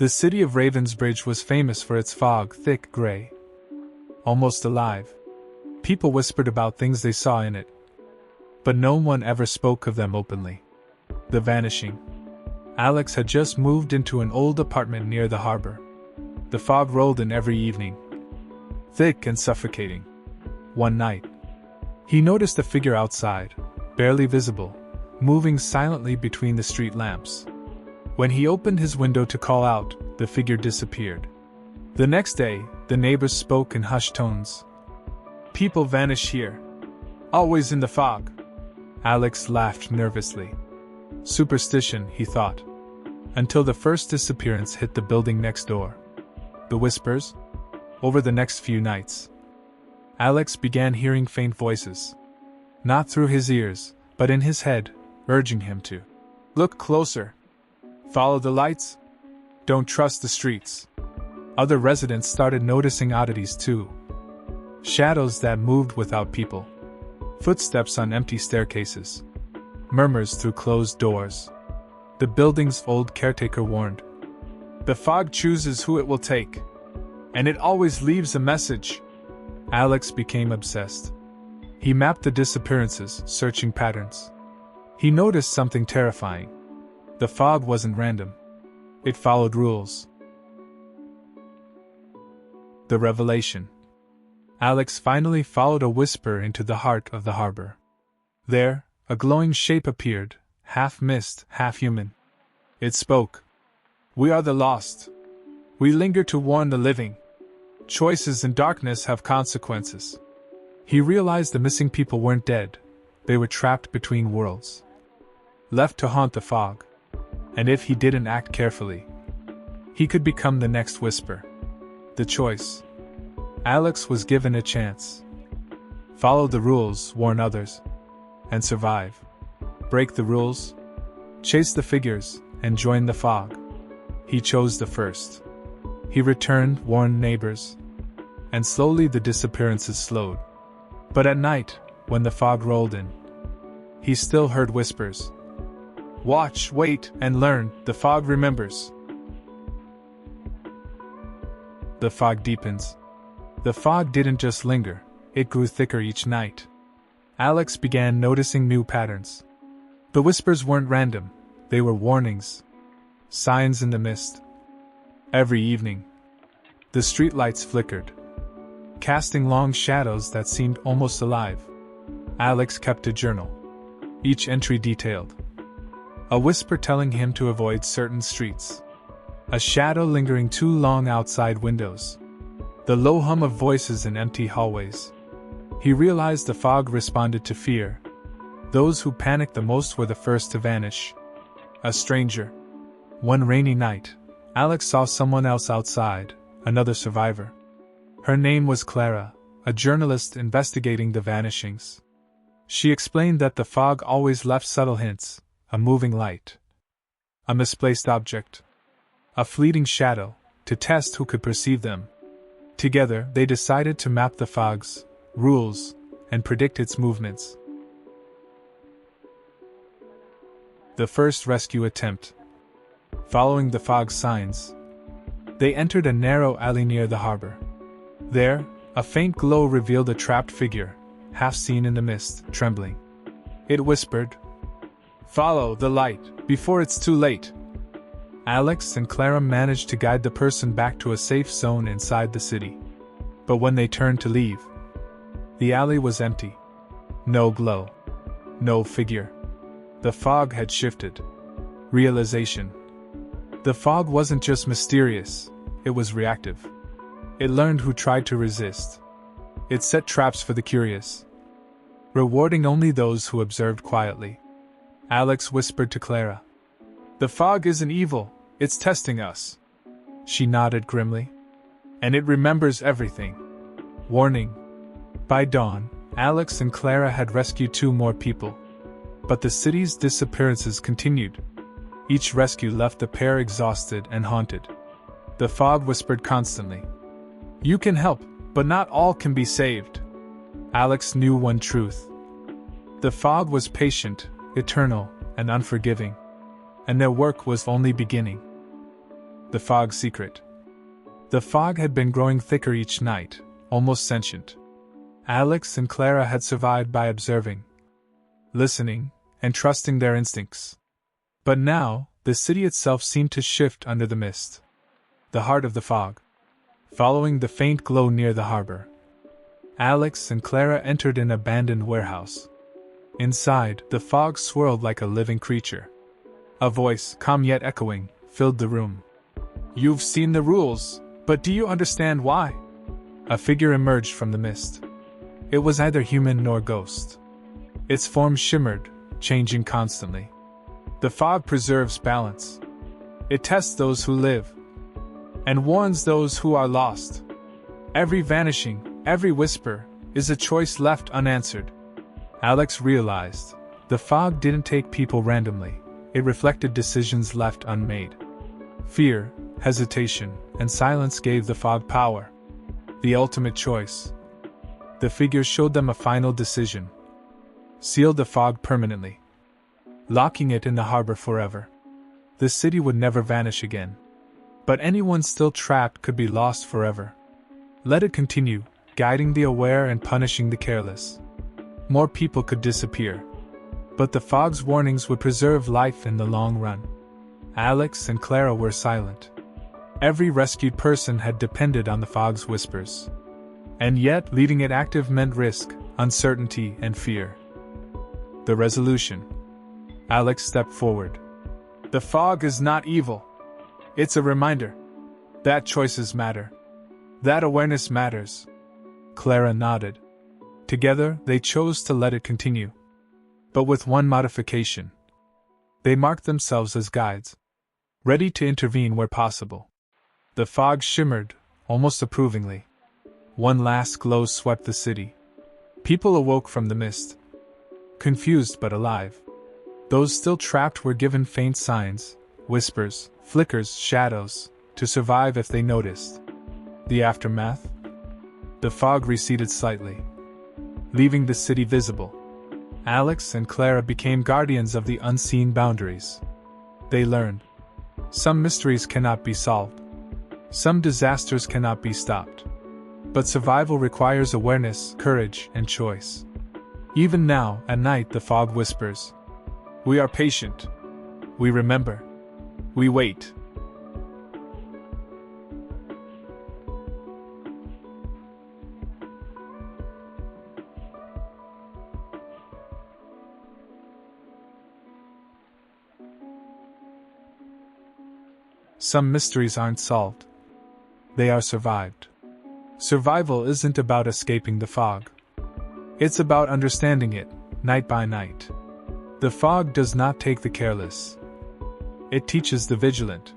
The city of Ravensbridge was famous for its fog, thick gray, almost alive. People whispered about things they saw in it, but no one ever spoke of them openly. The vanishing. Alex had just moved into an old apartment near the harbor. The fog rolled in every evening, thick and suffocating. One night, he noticed a figure outside, barely visible, moving silently between the street lamps. When he opened his window to call out, the figure disappeared. The next day, the neighbors spoke in hushed tones. "People vanish here. Always in the fog." Alex laughed nervously. Superstition, he thought. Until the first disappearance hit the building next door. The whispers? Over the next few nights, Alex began hearing faint voices. Not through his ears, but in his head, urging him to look closer. Follow the lights. Don't trust the streets. Other residents started noticing oddities too. Shadows that moved without people. Footsteps on empty staircases. Murmurs through closed doors. The building's old caretaker warned. The fog chooses who it will take. And it always leaves a message. Alex became obsessed. He mapped the disappearances, searching patterns. He noticed something terrifying. The fog wasn't random. It followed rules. The revelation. Alex finally followed a whisper into the heart of the harbor. There, a glowing shape appeared, half mist, half human. It spoke. "We are the lost. We linger to warn the living. Choices in darkness have consequences." He realized the missing people weren't dead. They were trapped between worlds, left to haunt the fog. And if he didn't act carefully, he could become the next whisper. The choice. Alex was given a chance. Follow the rules, warn others, and survive. Break the rules, chase the figures, and join the fog. He chose the first. He returned, warned neighbors, and slowly the disappearances slowed. But at night, when the fog rolled in, he still heard whispers. Watch, wait, and learn, the fog remembers. The fog deepens. The fog didn't just linger, it grew thicker each night. Alex began noticing new patterns. The whispers weren't random, they were warnings. Signs in the mist. Every evening, the streetlights flickered, casting long shadows that seemed almost alive. Alex kept a journal, each entry detailed. A whisper telling him to avoid certain streets. A shadow lingering too long outside windows. The low hum of voices in empty hallways. He realized the fog responded to fear. Those who panicked the most were the first to vanish. A stranger. One rainy night, Alex saw someone else outside, another survivor. Her name was Clara, a journalist investigating the vanishings. She explained that the fog always left subtle hints. A moving light, a misplaced object, a fleeting shadow, to test who could perceive them. Together, they decided to map the fog's rules and predict its movements. The first rescue attempt. Following the fog's signs, they entered a narrow alley near the harbor. There, a faint glow revealed a trapped figure, half seen in the mist, trembling. It whispered, "Follow the light, before it's too late." Alex and Clara managed to guide the person back to a safe zone inside the city. But when they turned to leave, the alley was empty. No glow. No figure. The fog had shifted. Realization. The fog wasn't just mysterious, it was reactive. It learned who tried to resist. It set traps for the curious, rewarding only those who observed quietly. Alex whispered to Clara. "The fog isn't evil, it's testing us." She nodded grimly. "And it remembers everything." Warning. By dawn, Alex and Clara had rescued 2 more people. But the city's disappearances continued. Each rescue left the pair exhausted and haunted. The fog whispered constantly. "You can help, but not all can be saved." Alex knew one truth. The fog was patient, eternal, and unforgiving. And their work was only beginning. The fog's secret. The fog had been growing thicker each night, almost sentient. Alex and Clara had survived by observing, listening, and trusting their instincts. But now, the city itself seemed to shift under the mist. The heart of the fog. Following the faint glow near the harbor, Alex and Clara entered an abandoned warehouse. Inside, the fog swirled like a living creature. A voice, calm yet echoing, filled the room. "You've seen the rules, but do you understand why?" A figure emerged from the mist. It was neither human nor ghost. Its form shimmered, changing constantly. The fog preserves balance. It tests those who live, and warns those who are lost. Every vanishing, every whisper, is a choice left unanswered. Alex realized, the fog didn't take people randomly, it reflected decisions left unmade. Fear, hesitation, and silence gave the fog power. The ultimate choice. The figure showed them a final decision. Seal the fog permanently, locking it in the harbor forever. The city would never vanish again. But anyone still trapped could be lost forever. Let it continue, guiding the aware and punishing the careless. More people could disappear, but the fog's warnings would preserve life in the long run. Alex and Clara were silent. Every rescued person had depended on the fog's whispers. And yet, leaving it active meant risk, uncertainty, and fear. The resolution. Alex stepped forward. The fog is not evil. It's a reminder that choices matter, that awareness matters. Clara nodded. Together, they chose to let it continue. But with one modification. They marked themselves as guides, ready to intervene where possible. The fog shimmered, almost approvingly. One last glow swept the city. People awoke from the mist, confused but alive. Those still trapped were given faint signs, whispers, flickers, shadows, to survive if they noticed. The aftermath? The fog receded slightly, leaving the city visible. Alex and Clara became guardians of the unseen boundaries. They learned. Some mysteries cannot be solved. Some disasters cannot be stopped. But survival requires awareness, courage, and choice. Even now, at night, the fog whispers. We are patient. We remember. We wait. Some mysteries aren't solved. They are survived. Survival isn't about escaping the fog. It's about understanding it, night by night. The fog does not take the careless. It teaches the vigilant.